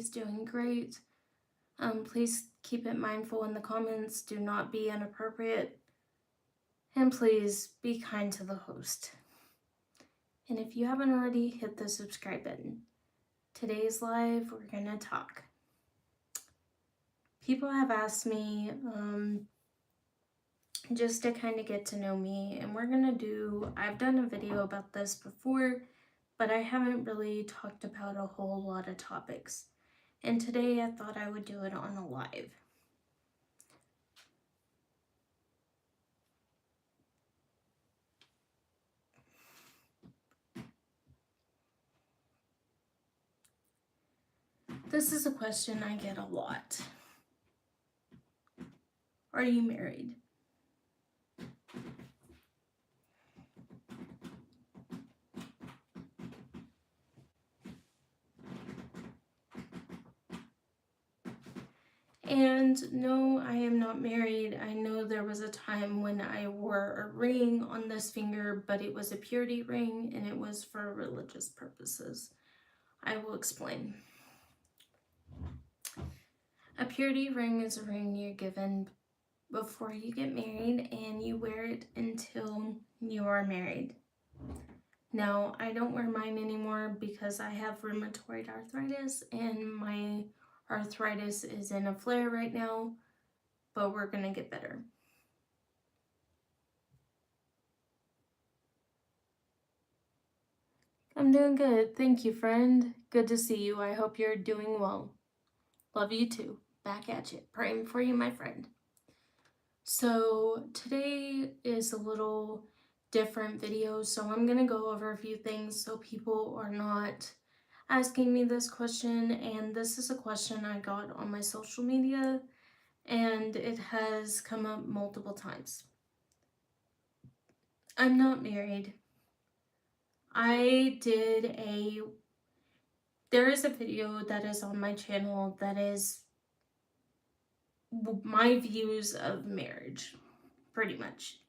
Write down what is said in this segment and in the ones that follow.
everybody's doing great. Please keep it mindful in the comments. Do not be inappropriate. And please be kind to the host. And if you haven't already, hit the subscribe button. Today's live, we're going to talk. People have asked me just to kind of get to know me, and I've done a video about this before, but I haven't really talked about a whole lot of topics. And today I thought I would do it on a live. This is a question I get a lot. Are you married? And no, I am not married. I know there was a time when I wore a ring on this finger, but it was a purity ring and it was for religious purposes. I will explain. A purity ring is a ring you're given before you get married, and you wear it until you are married. Now, I don't wear mine anymore because I have rheumatoid arthritis, and my arthritis is in a flare right now, but we're gonna get better. I'm doing good. Thank you, friend. Good to see you. I hope you're doing well. Love you too. Back at you. Praying for you, my friend. So today is a little different video, so I'm gonna go over a few things so people are not asking me this question. And this is a question I got on my social media, and it has come up multiple times. I'm not married. There is a video that is on my channel that is my views of marriage, pretty much.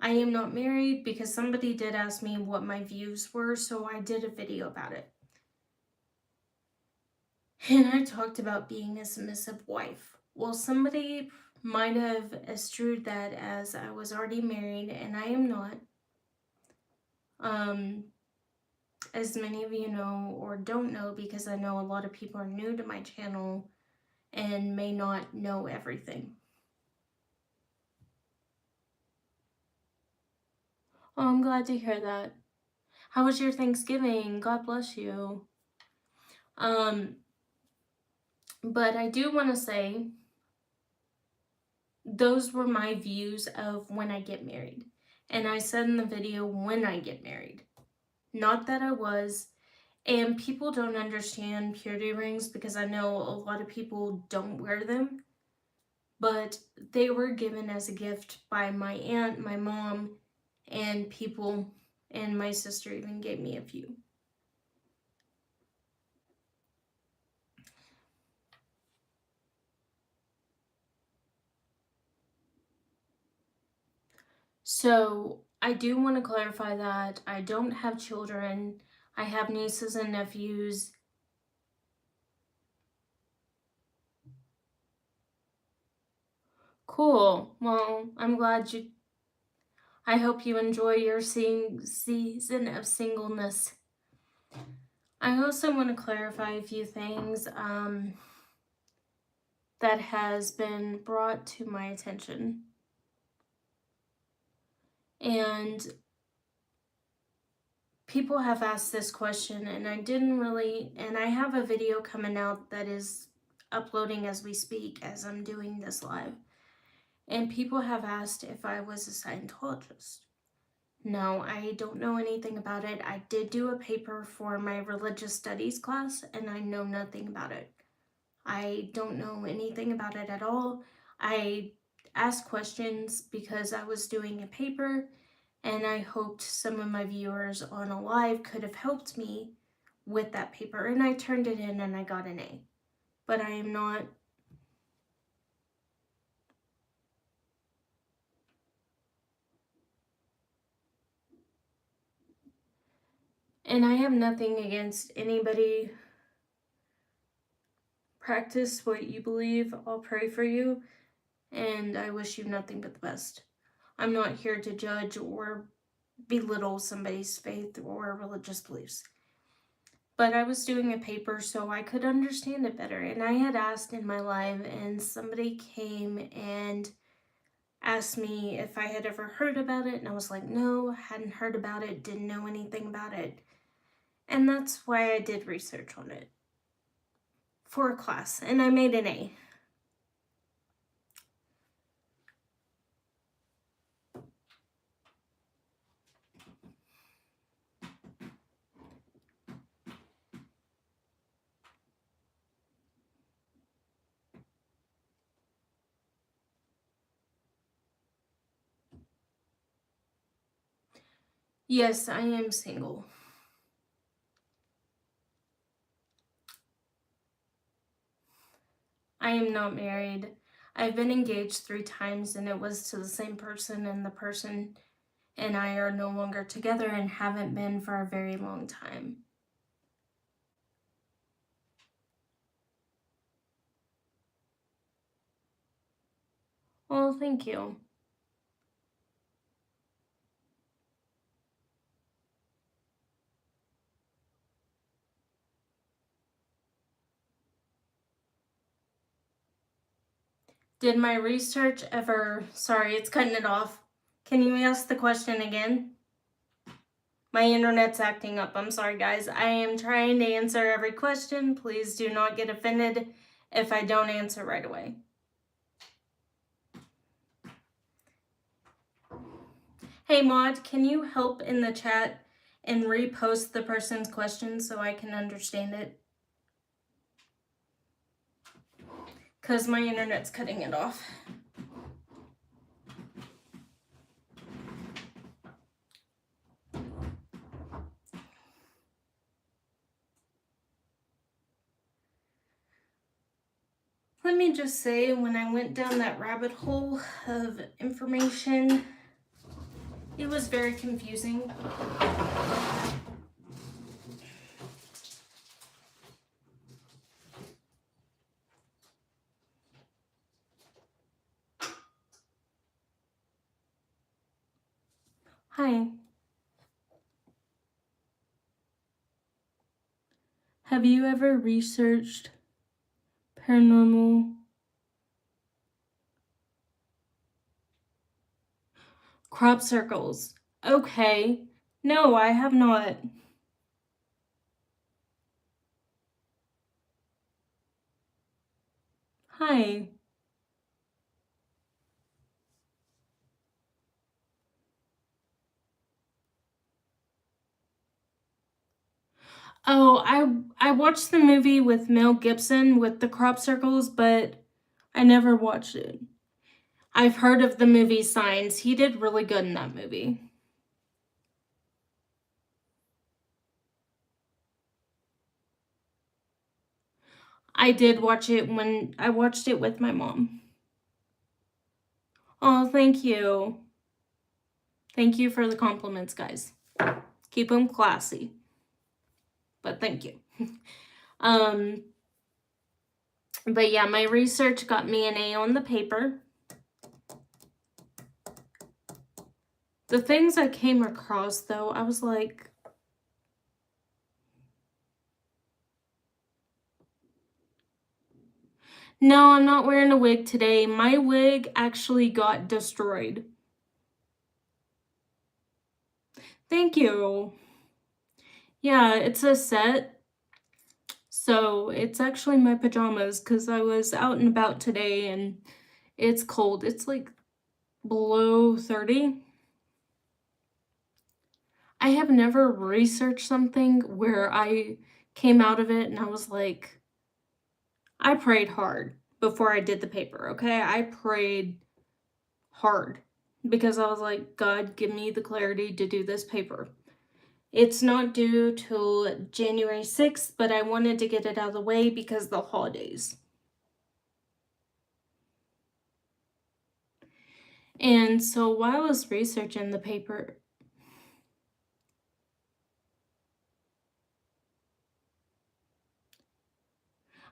I am not married because somebody did ask me what my views were, so I did a video about it. And I talked about being a submissive wife. Well, somebody might have construed that as I was already married, and I am not. As many of you know or don't know, because I know a lot of people are new to my channel and may not know everything. Oh, I'm glad to hear that. How was your Thanksgiving? God bless you. But I do want to say those were my views of when I get married. And I said in the video, when I get married. Not that I was. And people don't understand purity rings because I know a lot of people don't wear them. But they were given as a gift by my aunt, my mom, and people, and my sister even gave me a few. So I do want to clarify that I don't have children. I have nieces and nephews. Cool. Well, I hope you enjoy your season of singleness. I also want to clarify a few things that has been brought to my attention. And people have asked this question, and I have a video coming out that is uploading as we speak, as I'm doing this live. And people have asked if I was a Scientologist. No, I don't know anything about it. I did do a paper for my religious studies class, and I know nothing about it. I don't know anything about it at all. I asked questions because I was doing a paper, and I hoped some of my viewers on a live could have helped me with that paper, and I turned it in and I got an A. But I am not. And I have nothing against anybody Practice what you believe. I'll pray for you, and I wish you nothing but the best. I'm not here to judge or belittle somebody's faith or religious beliefs. But I was doing a paper so I could understand it better. And I had asked in my live, and somebody came and asked me if I had ever heard about it. And I was like, no, hadn't heard about it, didn't know anything about it. And that's why I did research on it for a class. And I made an A. Yes, I am single. I am not married. I've been engaged 3 times and it was to the same person, and the person and I are no longer together and haven't been for a very long time. Well, thank you. Did my research ever... Sorry, it's cutting it off. Can you ask the question again? My internet's acting up. I'm sorry, guys. I am trying to answer every question. Please do not get offended if I don't answer right away. Hey, Maud, can you help in the chat and repost the person's question so I can understand it? Because my internet's cutting it off. Let me just say, when I went down that rabbit hole of information, it was very confusing. Hi. Have you ever researched paranormal crop circles? Okay. No, I have not. Hi. Oh, I watched the movie with Mel Gibson with the crop circles, but I never watched it. I've heard of the movie Signs. He did really good in that movie. I did watch it when I watched it with my mom. Oh, thank you. Thank you for the compliments, guys. Keep them classy. But thank you. But yeah, my research got me an A on the paper. The things I came across, though, I was like, no, I'm not wearing a wig today. My wig actually got destroyed. Thank you. Yeah, it's a set. So it's actually my pajamas because I was out and about today and it's cold. It's like below 30. I have never researched something where I came out of it and I was like, I prayed hard before I did the paper, okay? I prayed hard because I was like, God, give me the clarity to do this paper. It's not due till January 6th, but I wanted to get it out of the way because of the holidays. And so while I was researching the paper,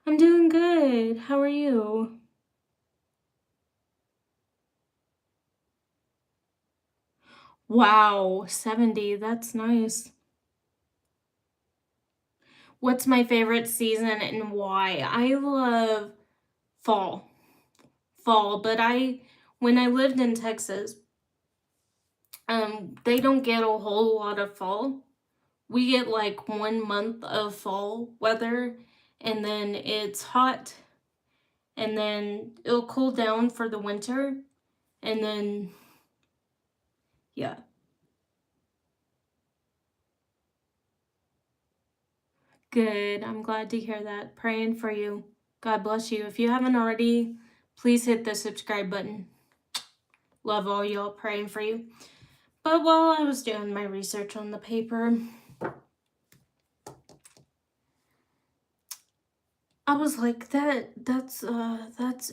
I'm doing good. How are you? Wow, 70. That's nice. What's my favorite season and why? I love fall. Fall, but when I lived in Texas, they don't get a whole lot of fall. We get like 1 month of fall weather, and then it's hot, and then it'll cool down for the winter, and then yeah. Good. I'm glad to hear that. Praying for you. God bless you. If you haven't already, please hit the subscribe button. Love all y'all, praying for you. But while I was doing my research on the paper, I was like, that's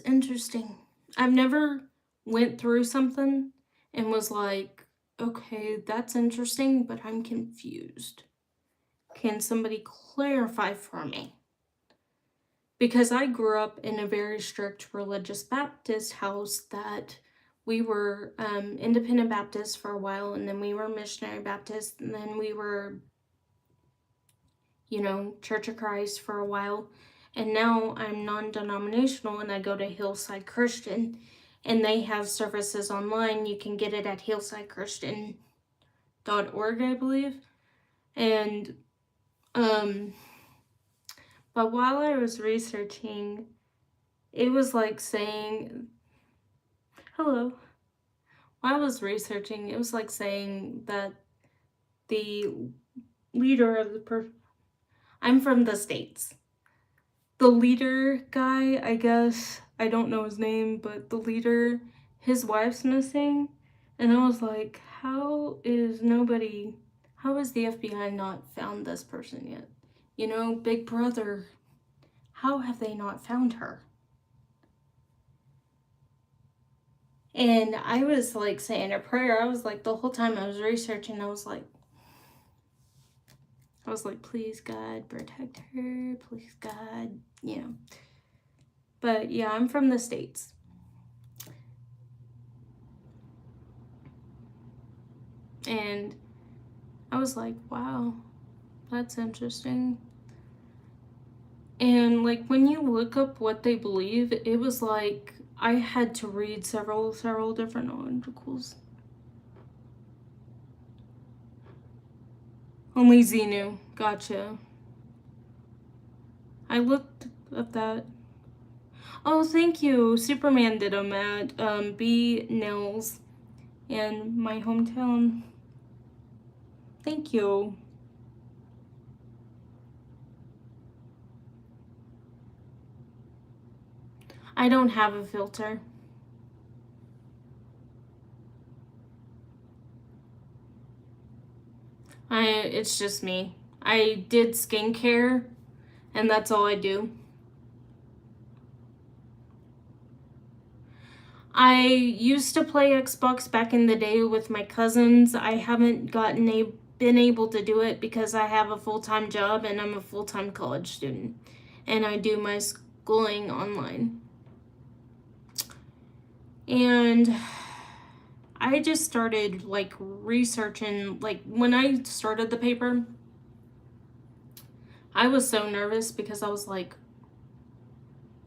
interesting. I've never went through something and was like, okay, that's interesting, but I'm confused. Can somebody clarify for me? Because I grew up in a very strict religious Baptist house that we were independent Baptist for a while, and then we were missionary Baptist, and then we were, Church of Christ for a while. And now I'm non-denominational and I go to Hillside Christian, and they have services online. You can get it at hillsidechristian.org, I believe. And but while I was researching, it was like saying, hello. While I was researching, it was like saying that the leader of I'm from the States. The leader guy, I guess, I don't know his name, but the leader, his wife's missing. And I was like, how is the FBI not found this person yet? Big Brother, how have they not found her? And I was like saying a prayer. I was like, the whole time I was researching, I was like, please God, protect her, please God, But yeah, I'm from the States. And I was like, wow, that's interesting. And like when you look up what they believe, it was like I had to read several different articles. Only Xenu. Gotcha. I looked up that. Oh, thank you. Superman did them at B. Nels in my hometown. Thank you. I don't have a filter. It's just me. I did skincare, and that's all I do. I used to play Xbox back in the day with my cousins. I haven't been able to do it because I have a full-time job and I'm a full-time college student, and I do my schooling online. And I just started like researching, like when I started the paper, I was so nervous because I was like,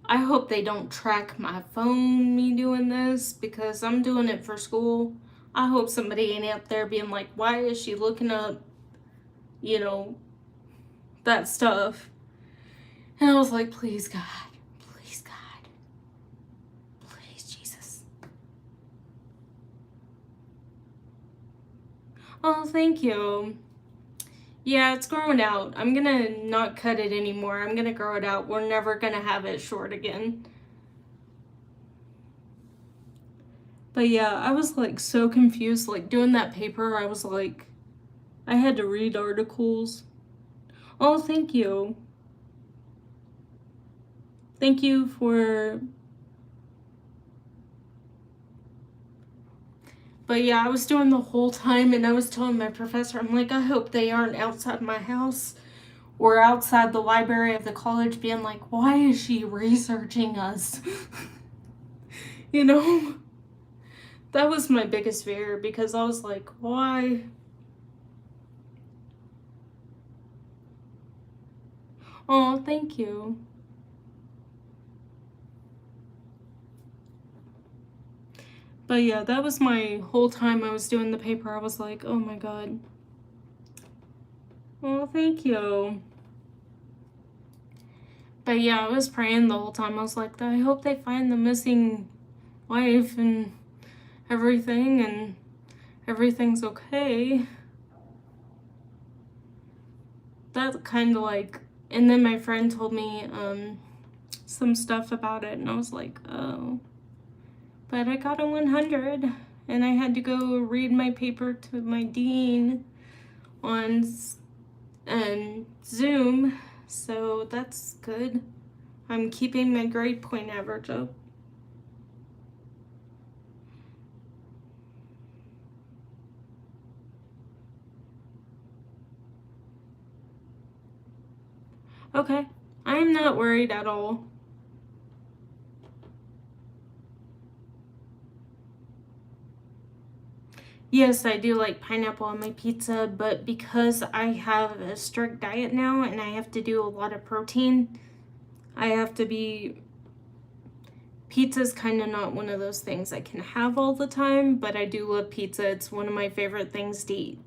I hope they don't track my phone, me doing this, because I'm doing it for school. I hope somebody ain't out there being like, why is she looking up, that stuff? And I was like, please God, please God, please Jesus. Oh, thank you. Yeah, it's growing out. I'm gonna not cut it anymore. I'm gonna grow it out. We're never gonna have it short again. But yeah, I was like so confused. Like doing that paper, I was like, I had to read articles. Oh, thank you. Thank you for. But yeah, I was doing the whole time, and I was telling my professor, I'm like, I hope they aren't outside my house or outside the library of the college being like, why is she researching us? You know? That was my biggest fear, because I was like, why? Oh, thank you. But yeah, that was my whole time I was doing the paper. I was like, oh my god. Oh, thank you. But yeah, I was praying the whole time. I was like, I hope they find the missing wife and everything, and everything's okay. That kind of like, and then my friend told me some stuff about it, and I was like, oh. But I got a 100, and I had to go read my paper to my dean on Zoom, so that's good. I'm keeping my grade point average up. Okay, I'm not worried at all. Yes, I do like pineapple on my pizza, but because I have a strict diet now and I have to do a lot of protein, I have to be... Pizza's kind of not one of those things I can have all the time, but I do love pizza. It's one of my favorite things to eat.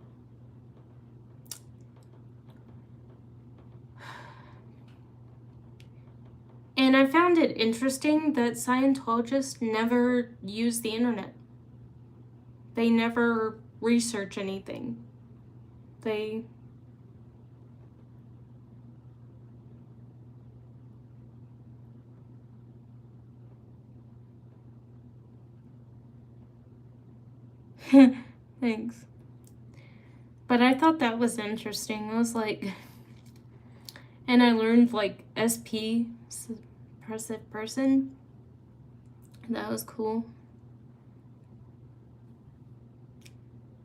And I found it interesting that Scientologists never use the internet. They never research anything. They... Thanks. But I thought that was interesting. I was like... And I learned like SP, suppressive person. That was cool.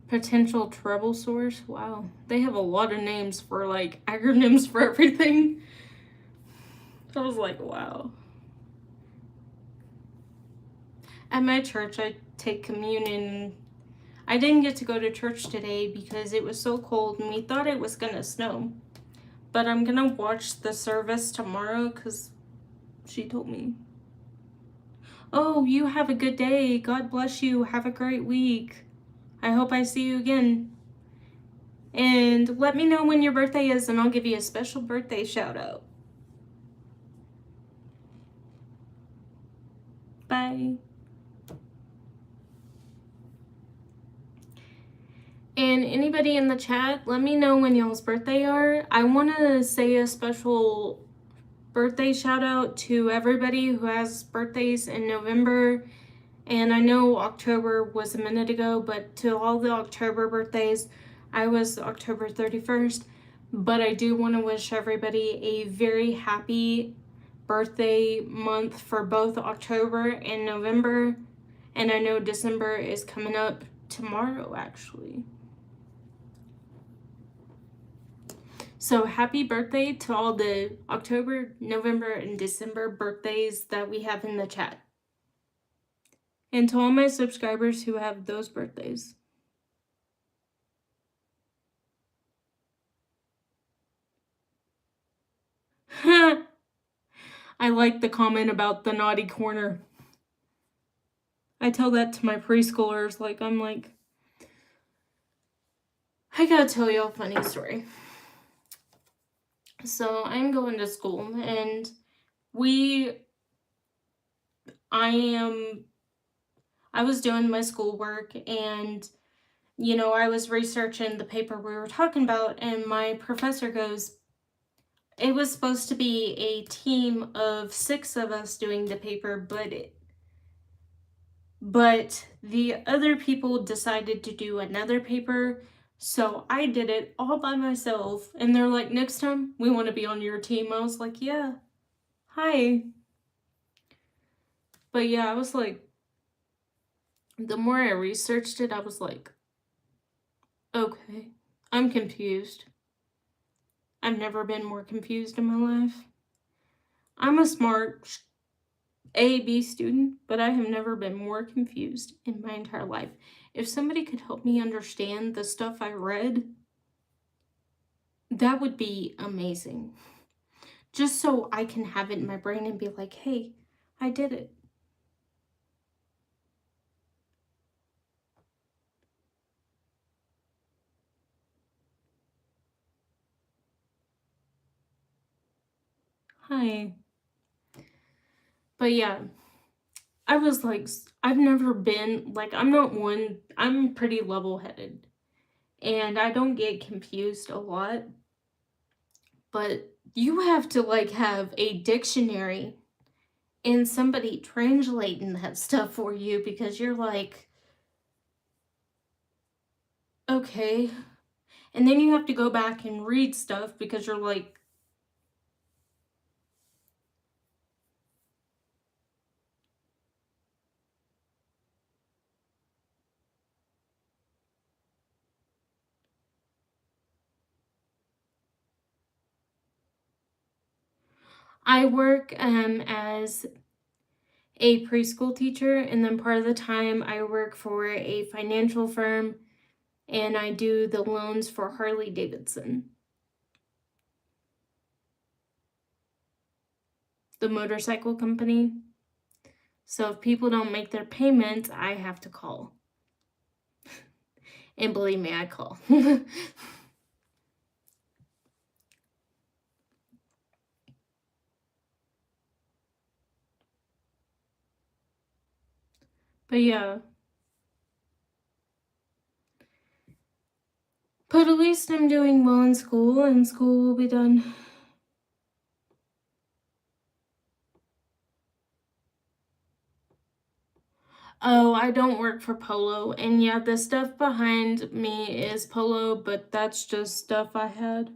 Potential trouble source. Wow. They have a lot of names for like acronyms for everything. I was like, wow. At my church, I take communion. I didn't get to go to church today because it was so cold and we thought it was gonna snow. But I'm gonna watch the service tomorrow because she told me. Oh, you have a good day. God bless you. Have a great week. I hope I see you again. And let me know when your birthday is and I'll give you a special birthday shout out. Bye. And anybody in the chat, let me know when y'all's birthday are. I want to say a special birthday shout out to everybody who has birthdays in November. And I know October was a minute ago, but to all the October birthdays, I was October 31st. But I do want to wish everybody a very happy birthday month for both October and November. And I know December is coming up tomorrow, actually. So happy birthday to all the October, November, and December birthdays that we have in the chat. And to all my subscribers who have those birthdays. I like the comment about the naughty corner. I tell that to my preschoolers. I'm like, I gotta tell you a funny story. So I'm going to school and I was doing my schoolwork and, I was researching the paper we were talking about and my professor goes, it was supposed to be a team of 6 of us doing the paper, but the other people decided to do another paper, so I did it all by myself. And they're like, next time we want to be on your team. I was like, yeah, hi. But yeah, I was like, the more I researched it, I was like, okay, I'm confused. I've never been more confused in my life. I'm a smart A-B student, but I have never been more confused in my entire life. If somebody could help me understand the stuff I read, that would be amazing. Just so I can have it in my brain and be like, hey, I did it. Hi. But yeah, I was like, I've never been, like, I'm pretty level-headed. And I don't get confused a lot. But you have to, like, have a dictionary and somebody translating that stuff for you because you're like, okay. And then you have to go back and read stuff because you're like, I work as a preschool teacher, and then part of the time I work for a financial firm and I do the loans for Harley Davidson, the motorcycle company. So if people don't make their payments, I have to call. And believe me, I call. But yeah. But at least I'm doing well in school, and school will be done. Oh, I don't work for Polo, and yeah, the stuff behind me is Polo, but that's just stuff I had.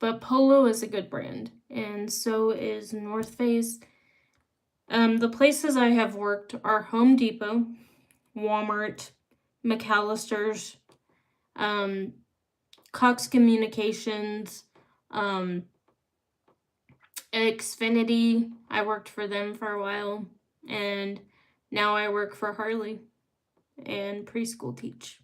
But Polo is a good brand, and so is North Face. The places I have worked are Home Depot, Walmart, McAllister's, Cox Communications, Xfinity. I worked for them for a while, and now I work for Harley and preschool teach.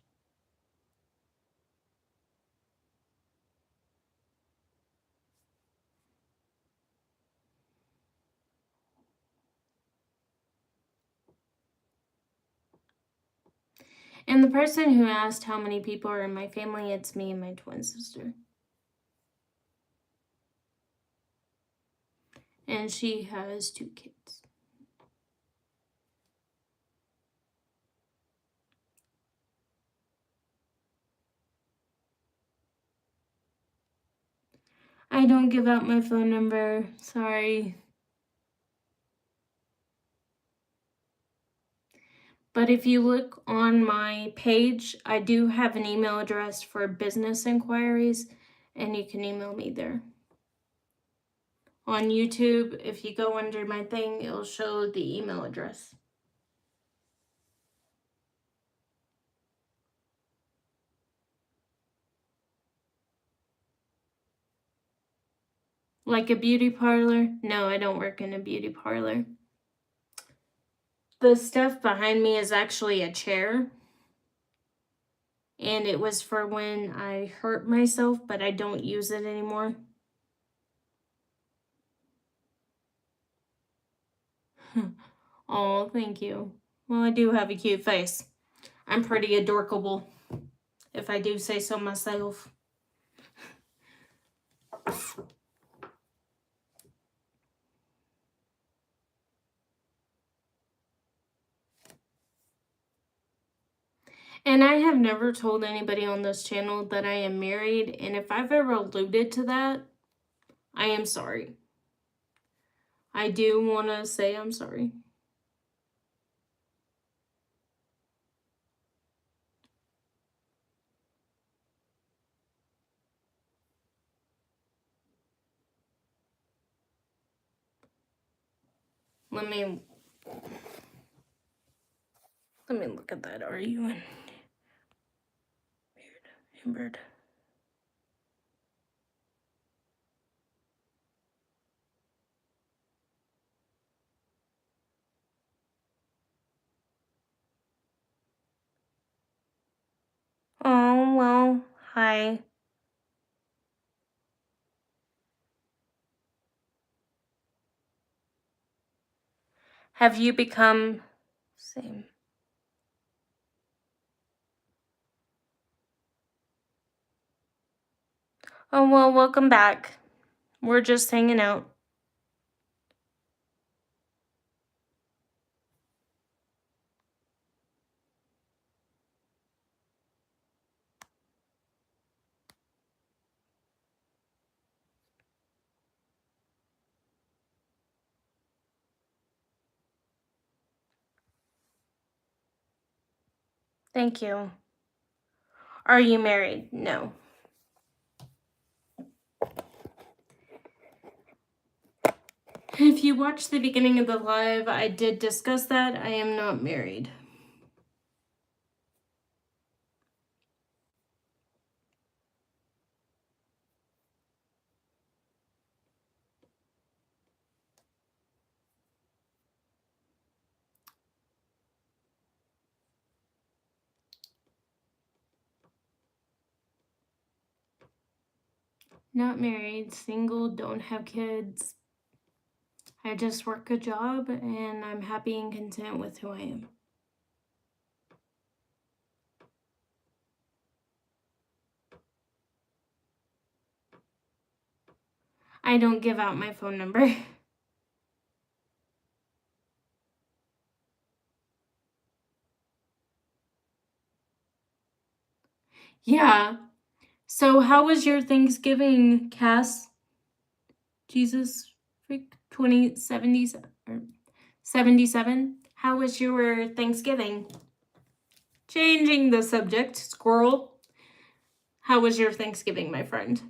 And the person who asked how many people are in my family, it's me and my twin sister. And she has 2 kids. I don't give out my phone number. Sorry. But if you look on my page, I do have an email address for business inquiries, and you can email me there. On YouTube, if you go under my thing, it'll show the email address. Like a beauty parlor? No, I don't work in a beauty parlor. The stuff behind me is actually a chair. And it was for when I hurt myself, but I don't use it anymore. Oh, thank you. Well, I do have a cute face. I'm pretty adorkable, if I do say so myself. And I have never told anybody on this channel that I am married, and if I've ever alluded to that, I am sorry. I do want to say I'm sorry. Let me Let me look at that. Are you in? Weird. Bird. Oh, well, hi. Have you become same? Oh, well, welcome back. We're just hanging out. Thank you. Are you married? No. If you watched the beginning of the live, I did discuss that. I am not married. Not married, single, don't have kids. I just work a job and I'm happy and content with who I am. I don't give out my phone number. Yeah. So how was your Thanksgiving, Cass? Jesus freak 2070 or 77? How was your Thanksgiving? Changing the subject, squirrel. How was your Thanksgiving, my friend?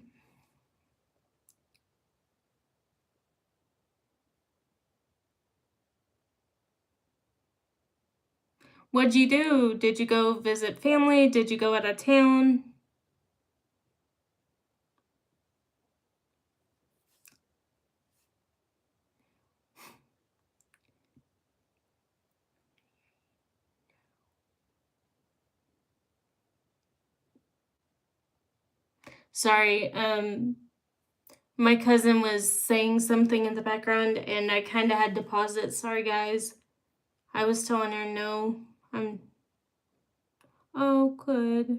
What'd you do? Did you go visit family? Did you go out of town? Sorry, my cousin was saying something in the background and I kind of had to pause it. Sorry, guys. I was telling her no. Oh, good.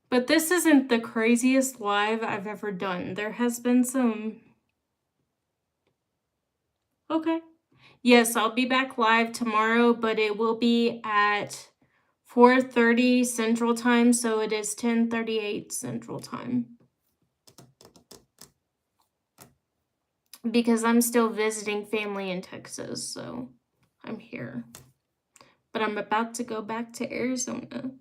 But this isn't the craziest live I've ever done. There has been some. Okay. Yes, I'll be back live tomorrow, but it will be at 4:30 Central Time, so it is 10:38 Central Time. Because I'm still visiting family in Texas, so I'm here. But I'm about to go back to Arizona.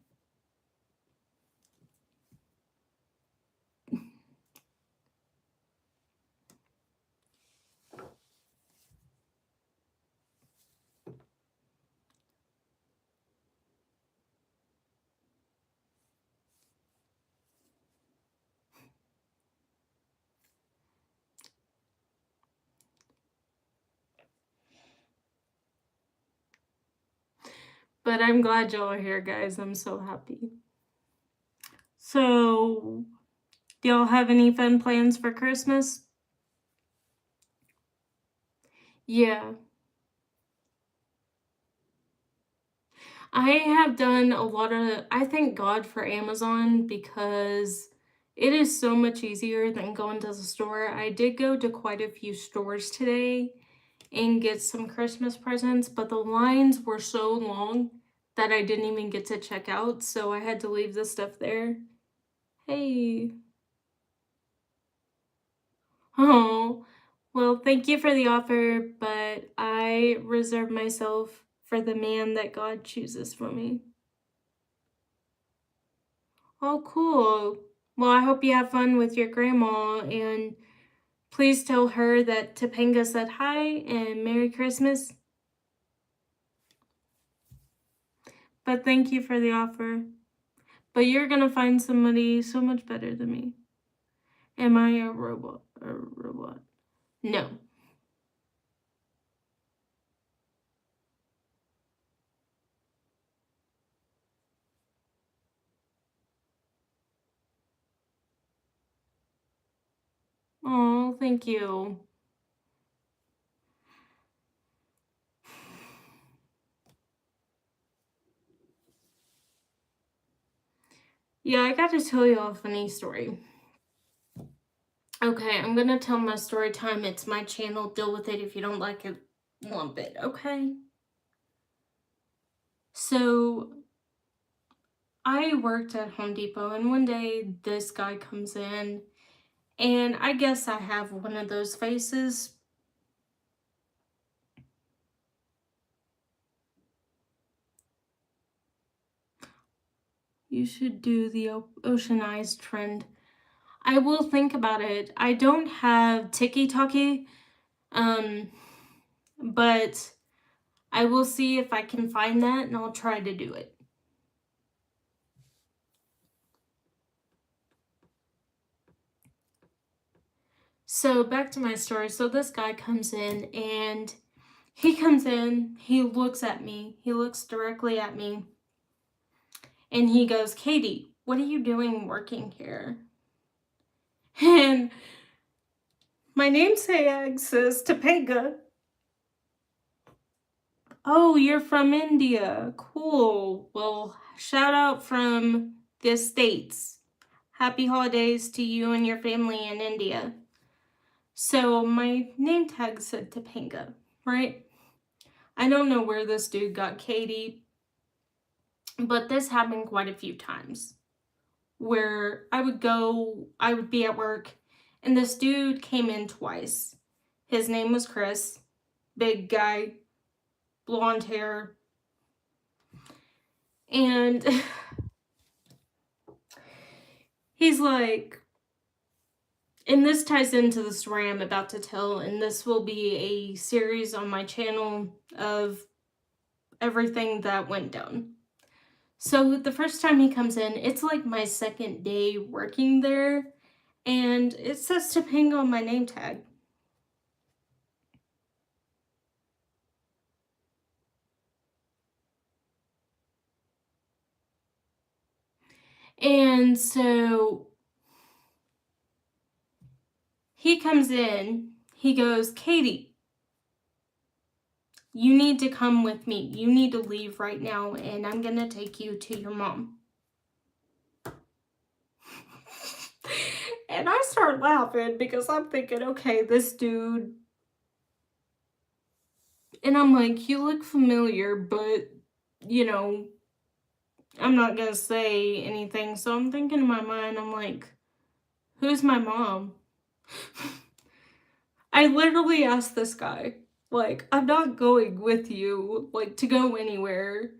But I'm glad y'all are here, guys. I'm so happy. So, do y'all have any fun plans for Christmas? Yeah. I have done a lot of, I thank God for Amazon because it is so much easier than going to the store. I did go to quite a few stores today and get some Christmas presents, but the lines were so long that I didn't even get to check out, so I had to leave the stuff there. Hey. Oh, well, thank you for the offer, but I reserve myself for the man that God chooses for me. Oh, cool. Well, I hope you have fun with your grandma and Please tell her that Topanga said hi and Merry Christmas. But thank you for the offer. But you're gonna find somebody so much better than me. Am I a robot? A robot? No. Oh, thank you. Yeah, I got to tell you a funny story. Okay, I'm gonna tell my story time. It's my channel. Deal with it if you don't like it. Lump it, okay? So, I worked at Home Depot, and one day this guy comes in, and I guess I have one of those faces. You should do the Ocean Eyes trend. I will think about it. I don't have TikTok, but I will see if I can find that and I'll try to do it. So back to my story. So this guy comes in and he looks at me, he looks directly at me, and he goes, Katie, what are you doing working here? And my namesake says Topanga. Oh, you're from India. Cool. Well, shout out from the States. Happy holidays to you and your family in India. So my name tag said Topanga, right? I don't know where this dude got Katie, but this happened quite a few times where I would be at work, and this dude came in twice. His name was Chris, big guy, blonde hair, and he's like, and this ties into the story I'm about to tell, and this will be a series on my channel of everything that went down. So the first time he comes in, it's like my second day working there, and it says Topanga on my name tag. And so he comes in, he goes, Katie, you need to come with me. You need to leave right now, and I'm gonna take you to your mom. And I start laughing because I'm thinking, okay, this dude. And I'm like, you look familiar, but, you know, I'm not gonna say anything. So I'm thinking in my mind, I'm like, who's my mom? I literally asked this guy, like, I'm not going with you, like, to go anywhere.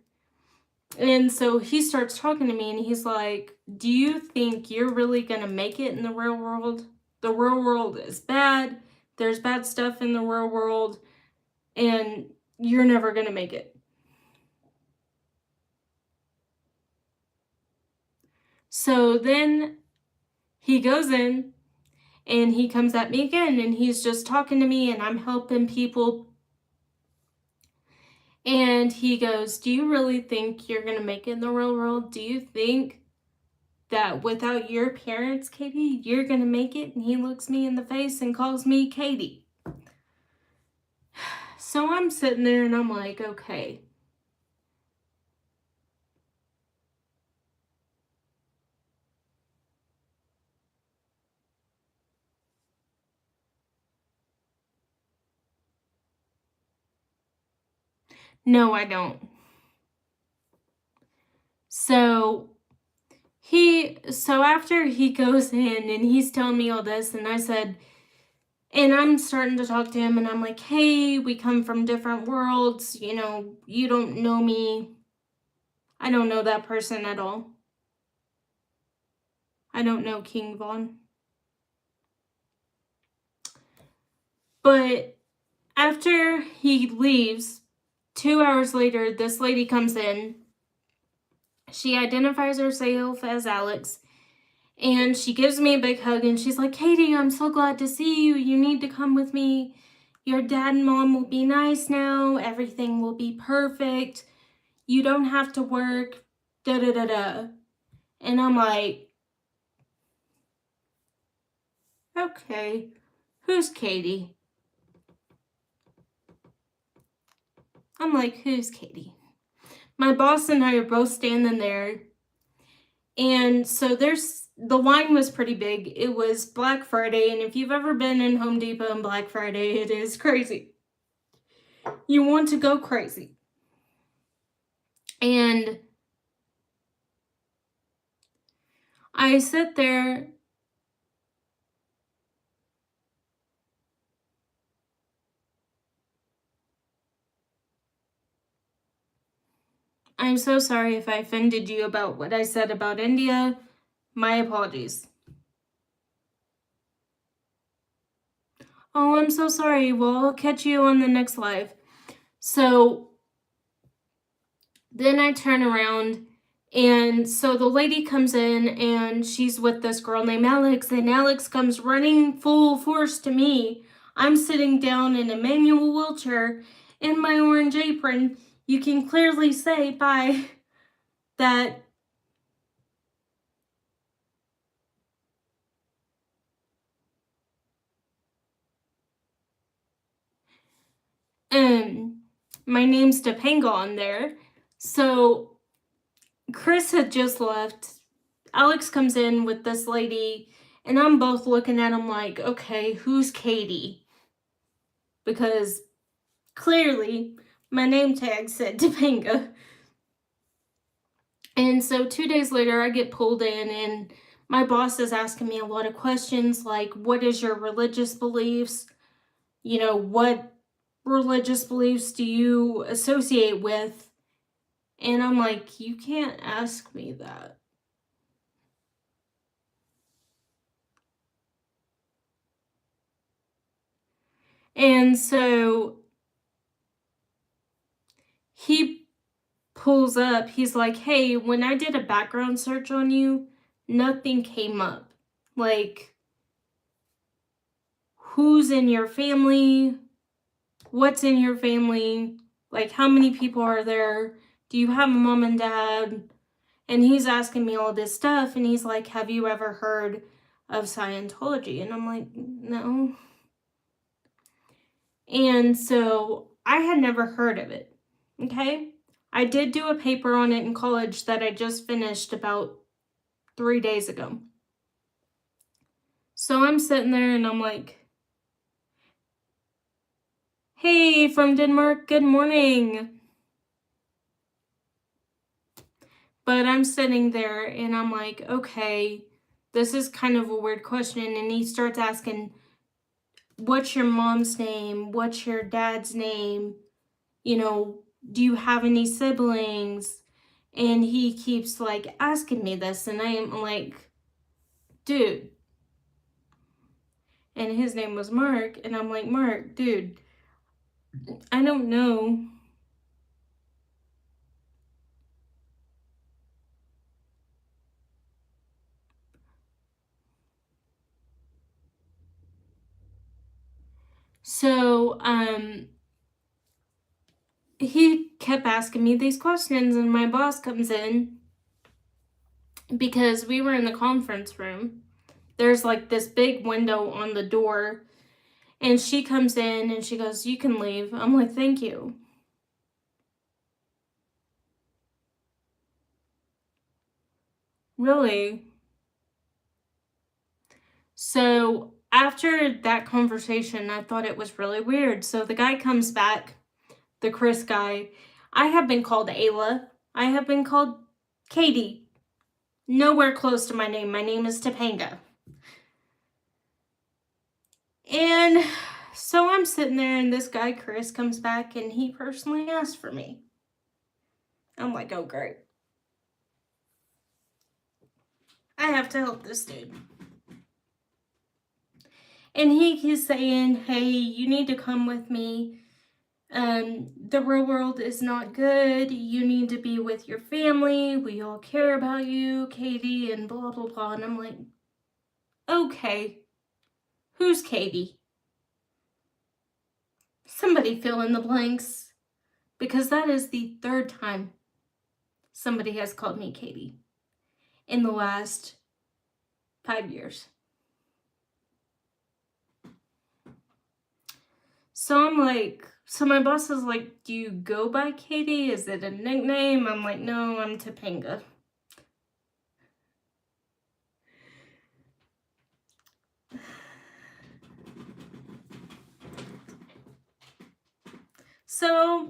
And so he starts talking to me and he's like, do you think you're really gonna make it in the real world? The real world is bad. There's bad stuff in the real world, and you're never gonna make it. So then he goes in and he comes at me again and he's just talking to me and I'm helping people. And he goes, do you really think you're going to make it in the real world? Do you think that without your parents, Katie, you're going to make it? And he looks me in the face and calls me Katie. So I'm sitting there and I'm like, okay. No, I don't. So after he goes in and he's telling me all this, and I said, and I'm starting to talk to him and I'm like, hey, we come from different worlds, you know, you don't know me. I don't know that person at all. I don't know King Von. But after he leaves, 2 hours later, this lady comes in. She identifies herself as Alex, and she gives me a big hug, and she's like, Katie, I'm so glad to see you. You need to come with me. Your dad and mom will be nice now. Everything will be perfect. You don't have to work. Da da da da. And I'm like, okay, who's Katie? I'm like, who's Katie? My boss and I are both standing there. And so the line was pretty big. It was Black Friday. And if you've ever been in Home Depot on Black Friday, it is crazy. You want to go crazy. And I sit there. I'm so sorry if I offended you about what I said about India. My apologies. Oh, I'm so sorry. Well, I'll catch you on the next live. So then I turn around, and so the lady comes in, and she's with this girl named Alex, and Alex comes running full force to me. I'm sitting down in a manual wheelchair in my orange apron. You can clearly say by that my name's Topanga on there. So Chris had just left. Alex comes in with this lady, and I'm both looking at him like, okay, who's Katie? Because clearly my name tag said Topanga. And so 2 days later, I get pulled in, and my boss is asking me a lot of questions like, what is your religious beliefs? You know, what religious beliefs do you associate with? And I'm like, you can't ask me that. And so he pulls up, he's like, hey, when I did a background search on you, nothing came up. Like, who's in your family? What's in your family? Like, how many people are there? Do you have a mom and dad? And he's asking me all this stuff, and he's like, have you ever heard of Scientology? And I'm like, no. And so I had never heard of it. Okay? I did do a paper on it in college that I just finished about 3 days ago. So I'm sitting there and I'm like, hey, from Denmark, good morning. But I'm sitting there and I'm like, okay, this is kind of a weird question. And he starts asking, what's your mom's name? What's your dad's name? You know, do you have any siblings? And he keeps like asking me this, and I am like, dude. And his name was Mark, and I'm like, Mark, dude, I don't know. So, he kept asking me these questions, and my boss comes in because we were in the conference room. There's like this big window on the door, and she comes in and she goes, you can leave. I'm like, thank you. Really? So after that conversation, I thought it was really weird. So the guy comes back, the Chris guy. I have been called Ayla. I have been called Katie. Nowhere close to my name. My name is Topanga. And so I'm sitting there, and this guy, Chris, comes back, and he personally asked for me. I'm like, oh, great. I have to help this dude. And he keeps saying, hey, you need to come with me. The real world is not good. You need to be with your family. We all care about you, Katie, and blah, blah, blah. And I'm like, okay, who's Katie? Somebody fill in the blanks, because that is the third time somebody has called me Katie in the last 5 years. So I'm like, so my boss is like, do you go by Katie? Is it a nickname? I'm like, no, I'm Topanga. So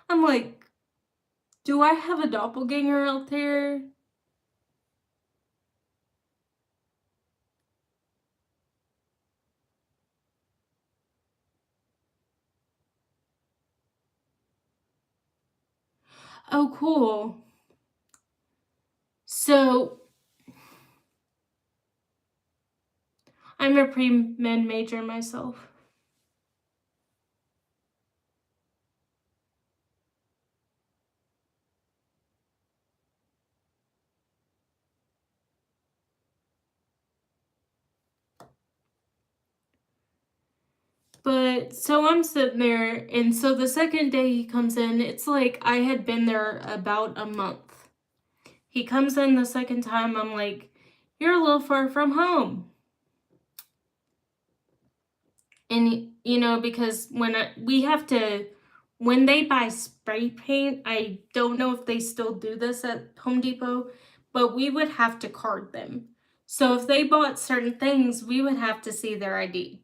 I'm like, do I have a doppelganger out there? Oh, cool. So I'm a pre-med major myself. But so I'm sitting there, and so the second day he comes in, it's like I had been there about a month. He comes in the second time, I'm like, you're a little far from home. And, you know, because when they buy spray paint, I don't know if they still do this at Home Depot, but we would have to card them. So if they bought certain things, we would have to see their ID.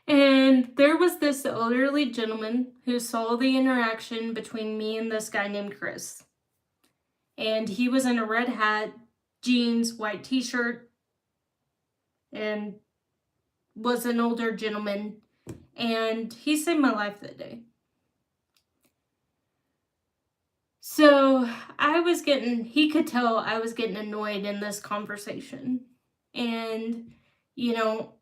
And there was this elderly gentleman who saw the interaction between me and this guy named Chris. And he was in a red hat, jeans, white t-shirt, and was an older gentleman. And he saved my life that day. So he could tell I was getting annoyed in this conversation. And, you know,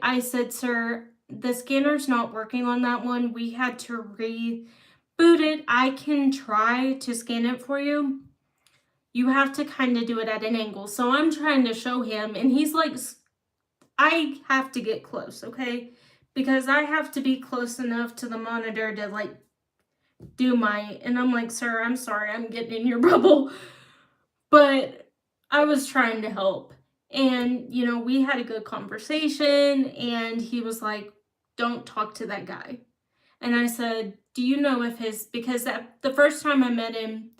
I said, sir, the scanner's not working on that one. We had to reboot it. I can try to scan it for you. You have to kind of do it at an angle. So I'm trying to show him, and he's like, I have to get close, okay? Because I have to be close enough to the monitor to like and I'm like, sir, I'm sorry, I'm getting in your bubble. But I was trying to help. And, you know, we had a good conversation, and he was like, don't talk to that guy. And I said, do you know if because the first time I met him,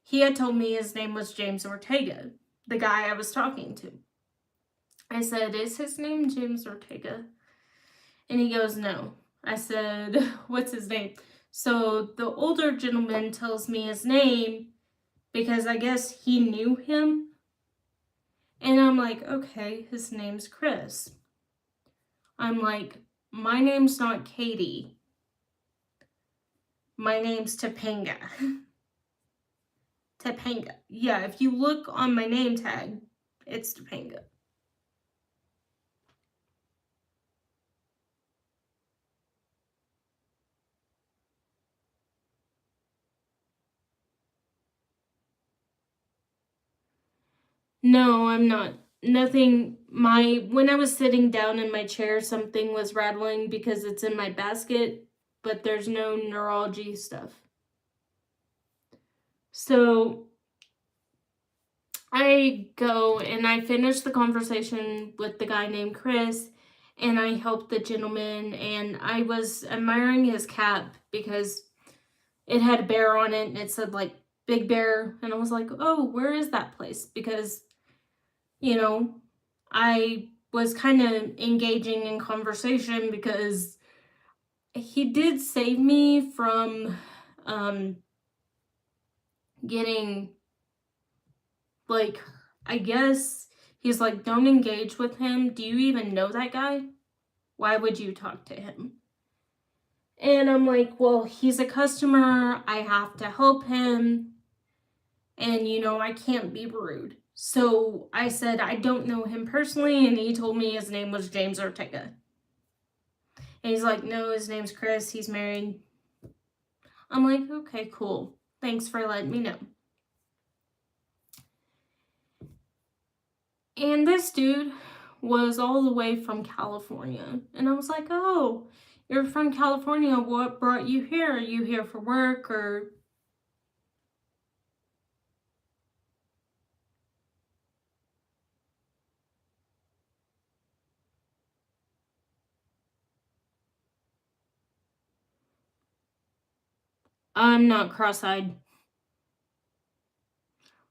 he had told me his name was James Ortega, the guy I was talking to. I said, is his name James Ortega? And he goes, no. I said, what's his name? So the older gentleman tells me his name because I guess he knew him. And I'm like, okay, his name's Chris. I'm like, my name's not Katie. My name's Topanga. Topanga. Yeah, if you look on my name tag, it's Topanga. No, I'm not. Nothing. When I was sitting down in my chair, something was rattling because it's in my basket, but there's no neurology stuff. So I go and I finish the conversation with the guy named Chris, and I helped the gentleman, and I was admiring his cap because it had a bear on it, and it said like Big Bear, and I was like, oh, where is that place? Because, you know, I was kind of engaging in conversation because he did save me from getting, like, I guess He's like, don't engage with him. Do you even know that guy? Why would you talk to him? And I'm like, well, he's a customer. I have to help him. And, you know, I can't be rude. So I said, I don't know him personally. And he told me his name was James Ortega. And he's like, no, his name's Chris. He's married. I'm like, okay, cool. Thanks for letting me know. And this dude was all the way from California. And I was like, oh, you're from California. What brought you here? Are you here for work or... I'm not cross-eyed.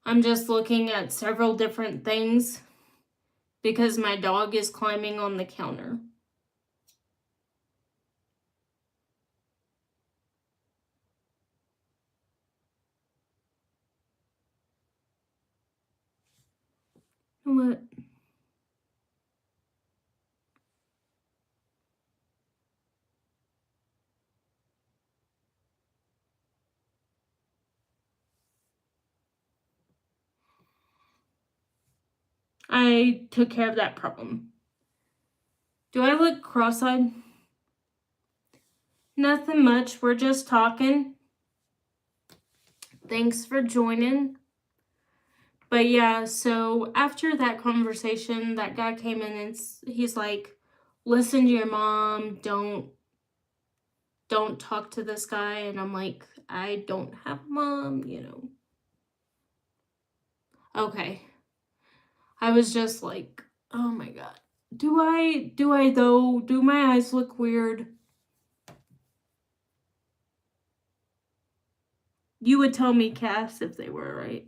I'm just looking at several different things because my dog is climbing on the counter. What? I took care of that problem. Do I look cross-eyed? Nothing much. We're just talking. Thanks for joining. But yeah, so after that conversation, that guy came in and he's like, listen to your mom. Don't talk to this guy. And I'm like, I don't have a mom, you know. Okay. I was just like, oh my God. Do I though? Do my eyes look weird? You would tell me, Cass, if they were, right?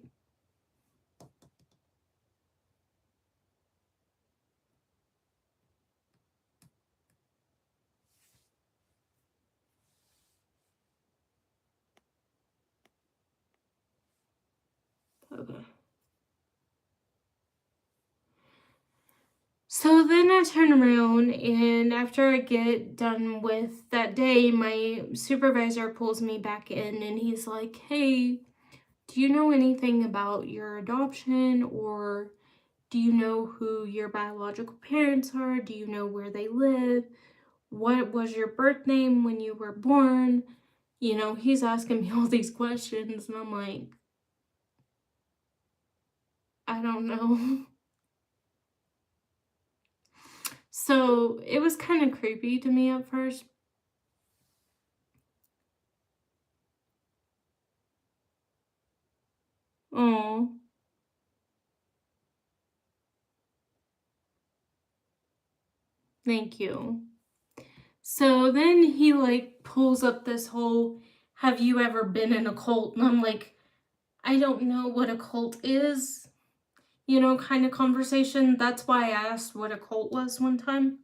Okay. So then I turn around, and after I get done with that day, my supervisor pulls me back in and he's like, hey, do you know anything about your adoption, or do you know who your biological parents are? Do you know where they live? What was your birth name when you were born? You know, he's asking me all these questions, and I'm like, I don't know. So it was kind of creepy to me at first. Oh, thank you. So then he like pulls up this whole, have you ever been in a cult? And I'm like, I don't know what a cult is, you know, kind of conversation. That's why I asked what a cult was one time,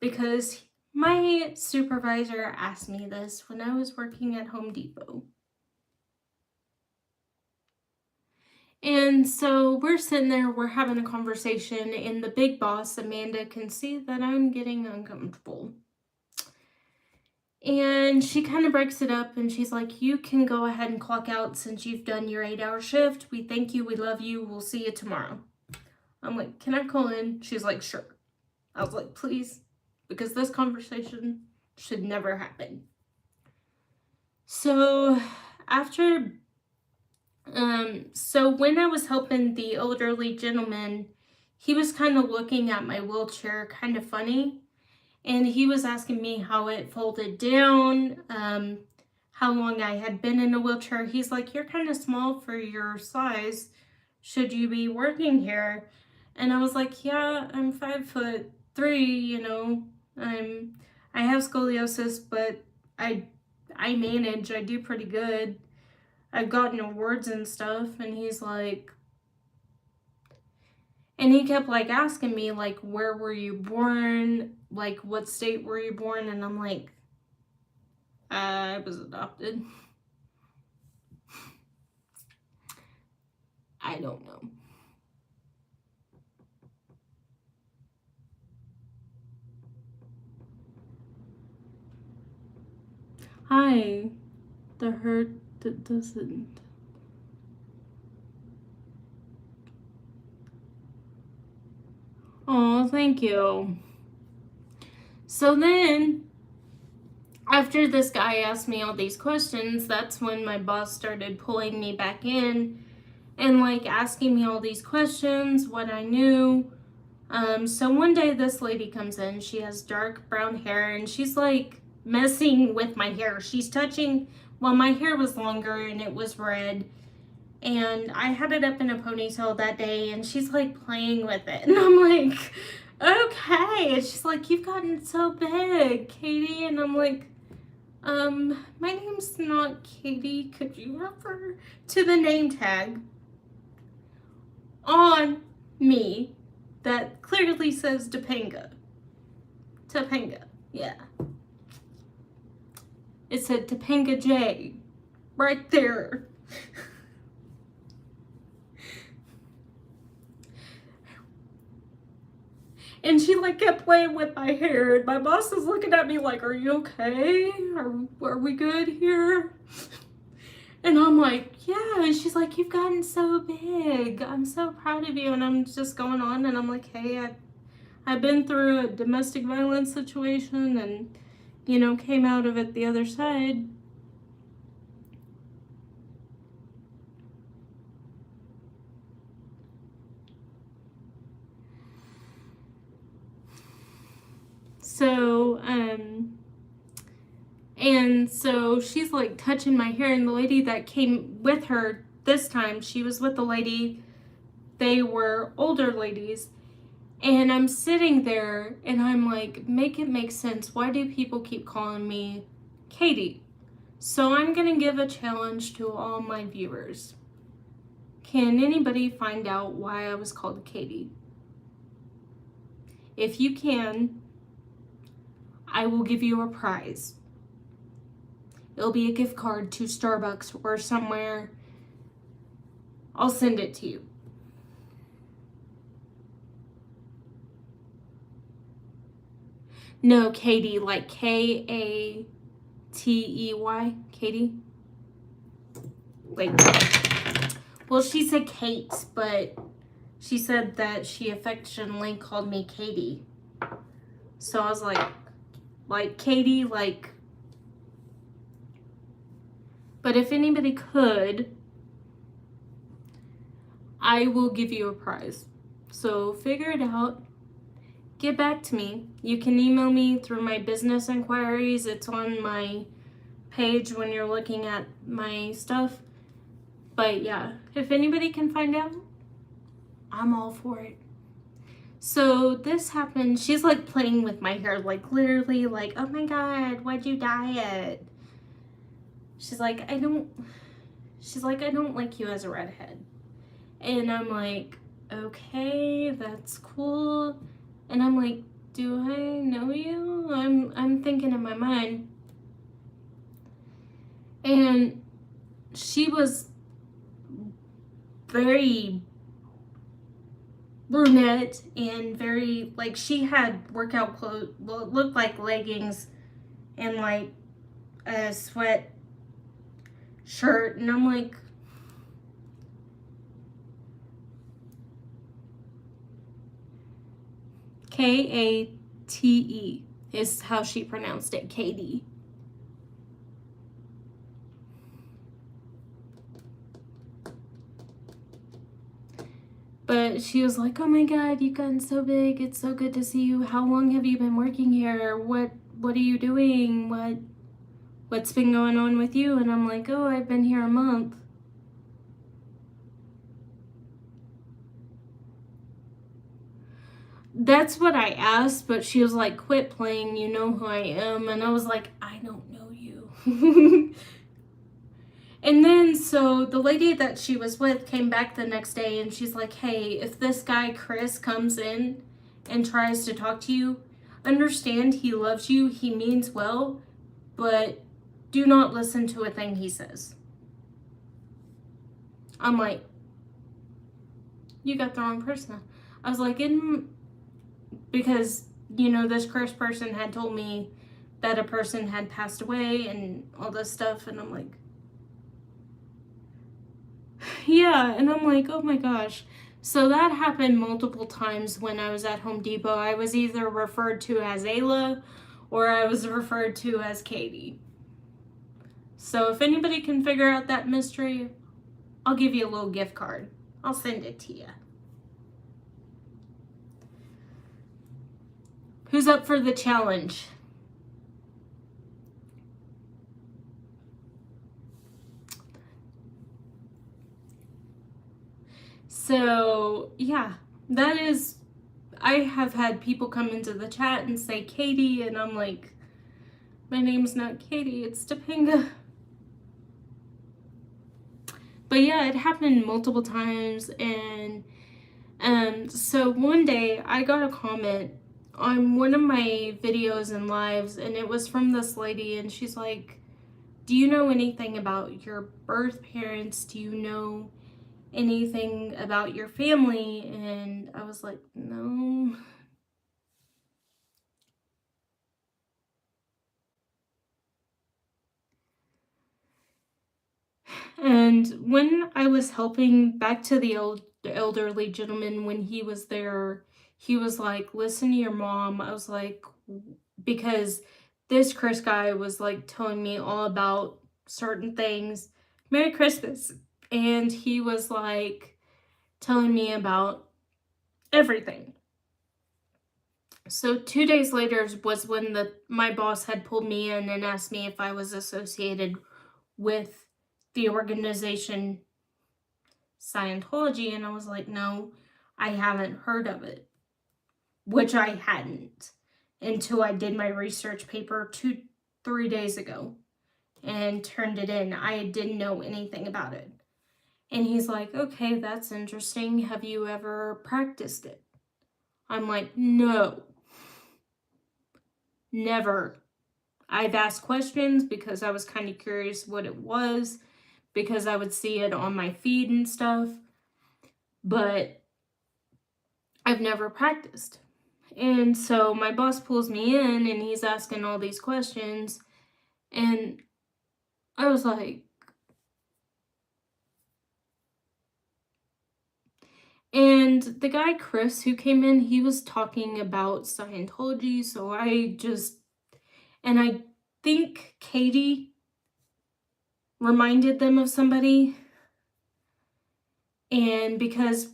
because my supervisor asked me this when I was working at Home Depot. And so we're sitting there, we're having a conversation, and the big boss, Amanda, can see that I'm getting uncomfortable. And she kind of breaks it up and she's like, you can go ahead and clock out since you've done your 8-hour shift. We thank you. We love you. We'll see you tomorrow. I'm like, can I call in? She's like, sure. I was like, please, because this conversation should never happen. So after, so when I was helping the elderly gentleman, he was kind of looking at my wheelchair kind of funny. And he was asking me how it folded down, how long I had been in a wheelchair. He's like, you're kind of small for your size. Should you be working here? And I was like, yeah, I'm 5'3", you know. I have scoliosis, but I manage. I do pretty good. I've gotten awards and stuff. And he's like, and he kept like asking me like, where were you born? Like, what state were you born? And I'm like, I was adopted. I don't know. Hi. The hurt that doesn't. Oh, thank you. So then, after this guy asked me all these questions, that's when my boss started pulling me back in and like asking me all these questions, what I knew. So one day this lady comes in, she has dark brown hair and she's like messing with my hair. She's touching, well, my hair was longer and it was red. And I had it up in a ponytail that day and she's like playing with it. And I'm like, okay. And she's like, you've gotten so big, Katie. And I'm like, my name's not Katie. Could you refer to the name tag on me that clearly says Topanga? Topanga, yeah. It said Topanga J right there. And she like kept playing with my hair, and my boss is looking at me like, are you okay? Are we good here? And I'm like, yeah. And she's like, you've gotten so big. I'm so proud of you. And I'm just going on, and I'm like, hey, I've been through a domestic violence situation and, you know, came out of it the other side. So, and so she's like touching my hair, and the lady that came with her this time, she was with the lady, they were older ladies, and I'm sitting there and I'm like, make it make sense. Why do people keep calling me Katie? So I'm gonna give a challenge to all my viewers. Can anybody find out why I was called Katie? If you can, I will give you a prize. It'll be a gift card to Starbucks or somewhere. I'll send it to you. No, Katie, like Katey, Katie. Like, well, she said Kate, but she said that she affectionately called me Katie. So I was like Katie, like. But if anybody could, I will give you a prize. So figure it out. Get back to me. You can email me through my business inquiries. It's on my page when you're looking at my stuff. But yeah, if anybody can find out, I'm all for it. So this happened. She's like playing with my hair, like literally like, oh my God, why'd you dye it? She's like, I don't like you as a redhead. And I'm like, okay, that's cool. And I'm like, do I know you? I'm thinking in my mind. And she was very brunette and very, like, she had workout clothes, well, it looked like leggings and like a sweat shirt. And I'm like, Kate is how she pronounced it, Katie. But she was like, oh my God, you've gotten so big. It's so good to see you. How long have you been working here? What are you doing? What's been going on with you? And I'm like, oh, I've been here a month. That's what I asked, but she was like, quit playing, you know who I am. And I was like, I don't know you. And then, so the lady that she was with came back the next day and she's like, hey, if this guy, Chris, comes in and tries to talk to you, understand he loves you, he means well, but do not listen to a thing he says. I'm like, you got the wrong person. I was like, because, you know, this Chris person had told me that a person had passed away and all this stuff. And I'm like, yeah. And I'm like, oh my gosh. So that happened multiple times when I was at Home Depot. I was either referred to as Ayla or I was referred to as Katie. So if anybody can figure out that mystery, I'll give you a little gift card. I'll send it to you. Who's up for the challenge? So, yeah, that is, I have had people come into the chat and say Katie, and I'm like, my name's not Katie, it's Topanga. But yeah, it happened multiple times, and so one day I got a comment on one of my videos and lives, and it was from this lady, and she's like, do you know anything about your birth parents? Do you know anything about your family? And I was like, no. And when I was helping back to the elderly gentleman, when he was there, he was like, listen to your mom. I was like, because this Chris guy was like telling me all about certain things. Merry Christmas. And he was like telling me about everything. So 2 days later was when my boss had pulled me in and asked me if I was associated with the organization Scientology, and I was like, no, I haven't heard of it, which I hadn't until I did my research paper 3 days ago and turned it in. I didn't know anything about it. And he's like, okay, that's interesting. Have you ever practiced it? I'm like, no, never. I've asked questions because I was kind of curious what it was, because I would see it on my feed and stuff, but I've never practiced. And so my boss pulls me in and he's asking all these questions, and I was like, and the guy Chris who came in, he was talking about Scientology, so and I think Katie reminded them of somebody. And because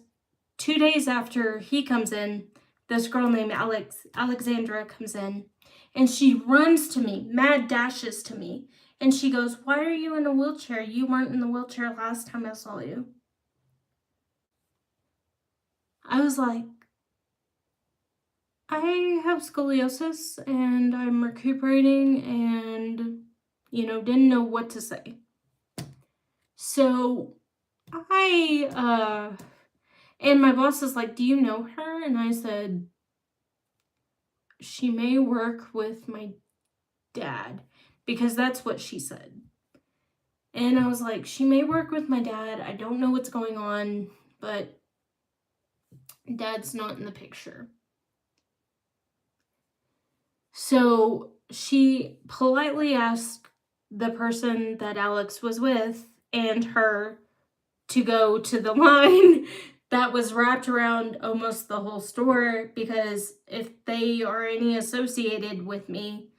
2 days after he comes in, this girl named Alexandra comes in, and she runs to me, mad dashes to me, and she goes, why are you in a wheelchair? You weren't in the wheelchair last time I saw you. I was like, I have scoliosis and I'm recuperating, and, didn't know what to say. So and my boss is like, do you know her? And I said, she may work with my dad, because that's what she said. And I was like, she may work with my dad. I don't know what's going on, but dad's not in the picture. So she politely asked the person that Alex was with and her to go to the line that was wrapped around almost the whole store, because if they are any associated with me.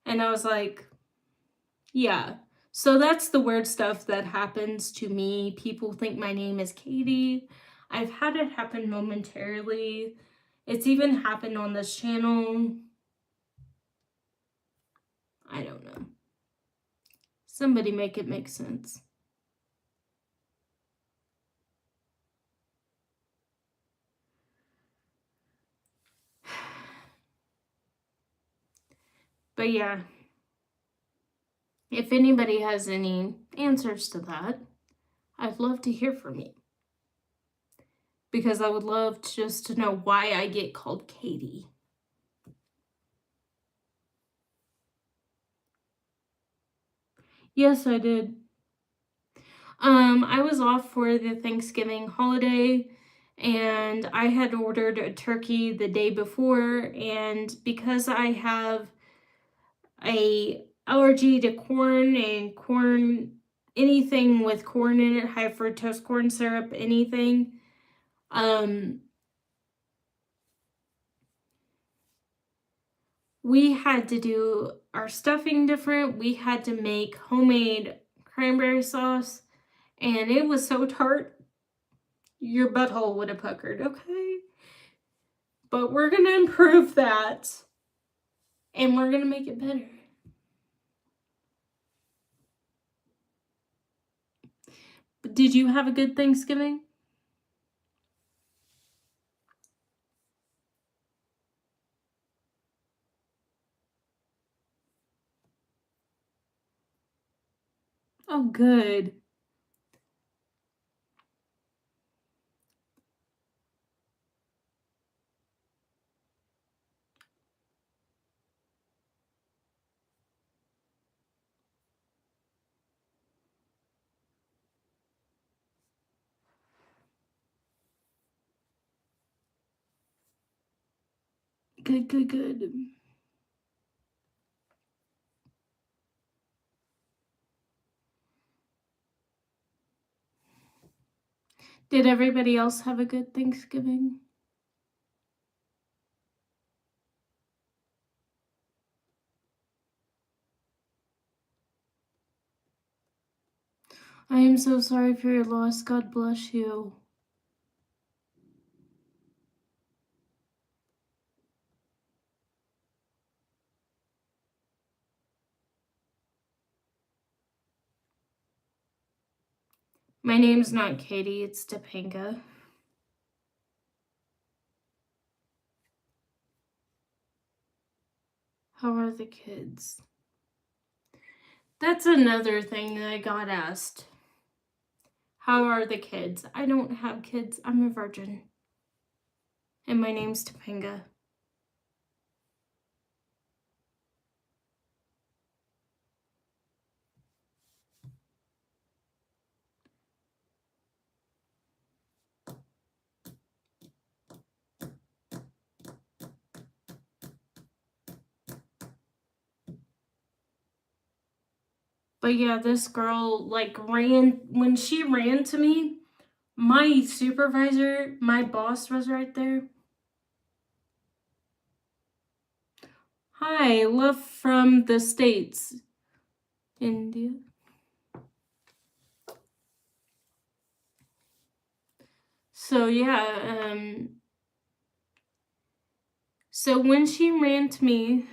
And I was like, yeah. So that's the weird stuff that happens to me. People think my name is Katie. I've had it happen momentarily. It's even happened on this channel. I don't know. Somebody make it make sense. But yeah, if anybody has any answers to that, I'd love to hear from you. Because I would love just to know why I get called Katie. Yes, I did. I was off for the Thanksgiving holiday, and I had ordered a turkey the day before, and because I have a allergy to corn and corn, anything with corn in it, high fructose corn syrup, anything. We had to do our stuffing different. We had to make homemade cranberry sauce, and it was so tart, your butthole would have puckered, okay? But we're gonna improve that, and we're gonna make it better. But did you have a good Thanksgiving? Oh, good. Good, good, good. Did everybody else have a good Thanksgiving? I am so sorry for your loss. God bless you. My name's not Katie, it's Topanga. How are the kids? That's another thing that I got asked. How are the kids? I don't have kids. I'm a virgin. And my name's Topanga. But yeah, this girl when she ran to me, my supervisor, my boss was right there. Hi, love from the States. India. So yeah, so when she ran to me,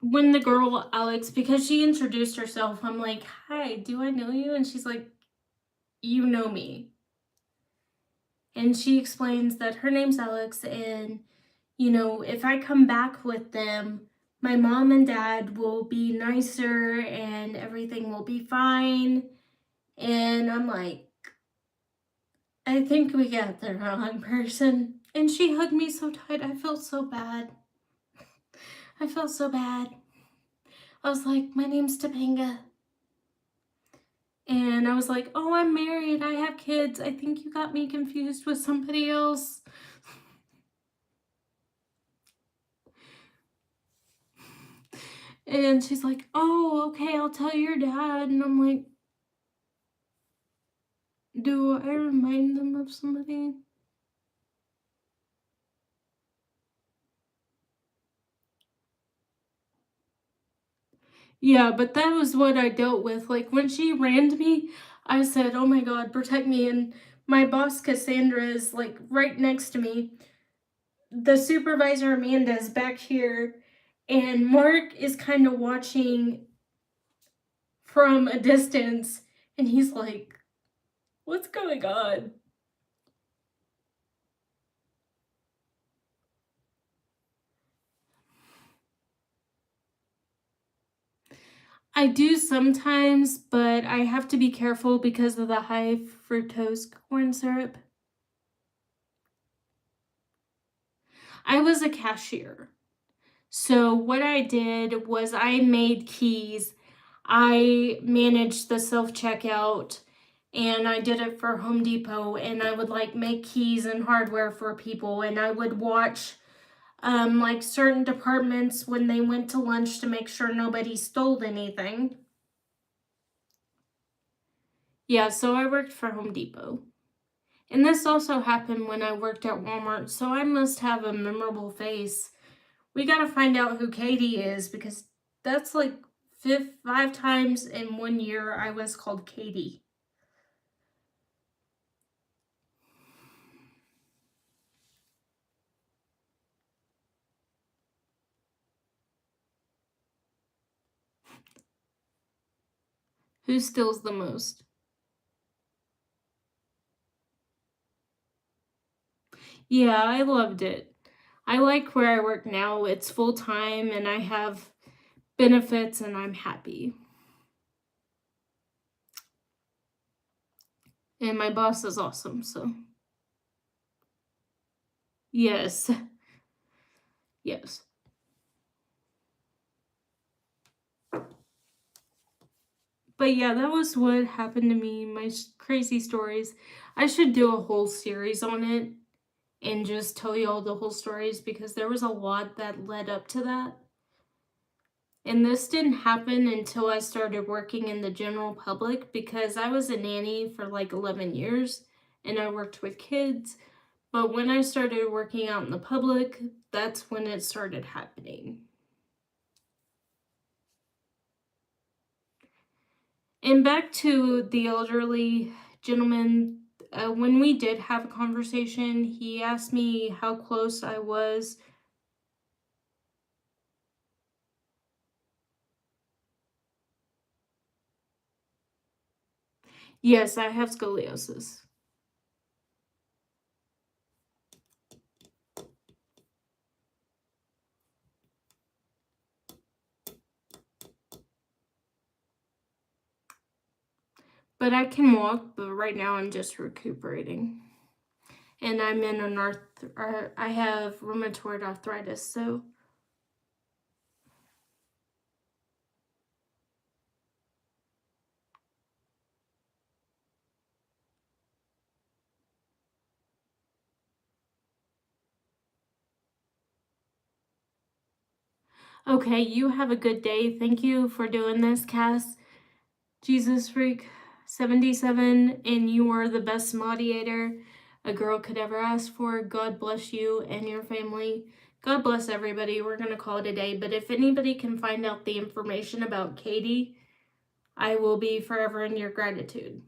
when the girl Alex, because she introduced herself, I'm like, "Hi, do I know you?" And she's like, "You know me." And she explains that her name's Alex, and if I come back with them, my mom and dad will be nicer and everything will be fine. And I'm like, I think we got the wrong person. And she hugged me so tight. I felt so bad. I felt so bad. I was like, my name's Topanga. And I was like, oh, I'm married. I have kids. I think you got me confused with somebody else. And she's like, oh, okay, I'll tell your dad. And I'm like, do I remind them of somebody? Yeah, but that was what I dealt with. Like, when she ran to me, I said, oh my God, protect me. And my boss, Cassandra, is like right next to me. The supervisor, Amanda, is back here. And Mark is kind of watching from a distance. And he's like, what's going on? I do sometimes, but I have to be careful because of the high fructose corn syrup. I was a cashier. So what I did was I made keys. I managed the self-checkout and I did it for Home Depot, and I would like make keys and hardware for people, and I would watch like certain departments when they went to lunch to make sure nobody stole anything. Yeah, so I worked for Home Depot. And this also happened when I worked at Walmart, so I must have a memorable face. We gotta find out who Katie is because that's like 5 times in 1 year I was called Katie. Who steals the most? Yeah, I loved it. I like where I work now. It's full time and I have benefits and I'm happy. And my boss is awesome, so yes. Yes. But yeah, that was what happened to me, my crazy stories. I should do a whole series on it and just tell you all the whole stories because there was a lot that led up to that. And this didn't happen until I started working in the general public because I was a nanny for like 11 years and I worked with kids. But when I started working out in the public, that's when it started happening. And back to the elderly gentleman, when we did have a conversation, he asked me how close I was. Yes, I have scoliosis. But I can walk, but right now I'm just recuperating. And I'm in I have rheumatoid arthritis, so okay, you have a good day. Thank you for doing this, Cass. Jesus Freak 77, and you are the best moderator a girl could ever ask for. God bless you and your family. God bless everybody. We're going to call it a day. But if anybody can find out the information about Katie, I will be forever in your gratitude.